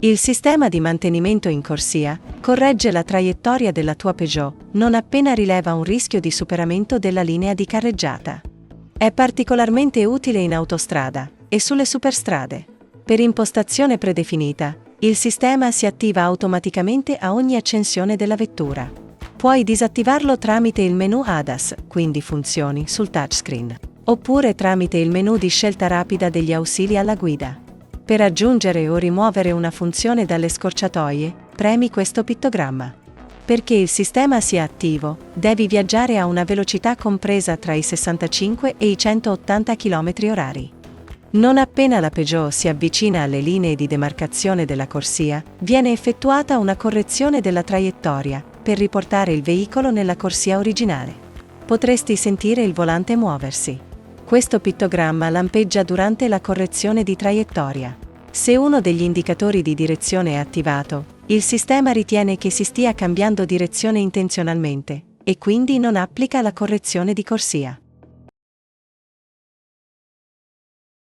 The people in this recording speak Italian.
Il sistema di mantenimento in corsia corregge la traiettoria della tua Peugeot non appena rileva un rischio di superamento della linea di carreggiata. È particolarmente utile in autostrada e sulle superstrade. Per impostazione predefinita, il sistema si attiva automaticamente a ogni accensione della vettura. Puoi disattivarlo tramite il menu ADAS, quindi funzioni, sul touchscreen, oppure tramite il menu di scelta rapida degli ausili alla guida. Per aggiungere o rimuovere una funzione dalle scorciatoie, premi questo pittogramma. Perché il sistema sia attivo, devi viaggiare a una velocità compresa tra i 65 e i 180 km/h. Non appena la Peugeot si avvicina alle linee di demarcazione della corsia, viene effettuata una correzione della traiettoria per riportare il veicolo nella corsia originale. Potresti sentire il volante muoversi. Questo pittogramma lampeggia durante la correzione di traiettoria. Se uno degli indicatori di direzione è attivato, il sistema ritiene che si stia cambiando direzione intenzionalmente e quindi non applica la correzione di corsia.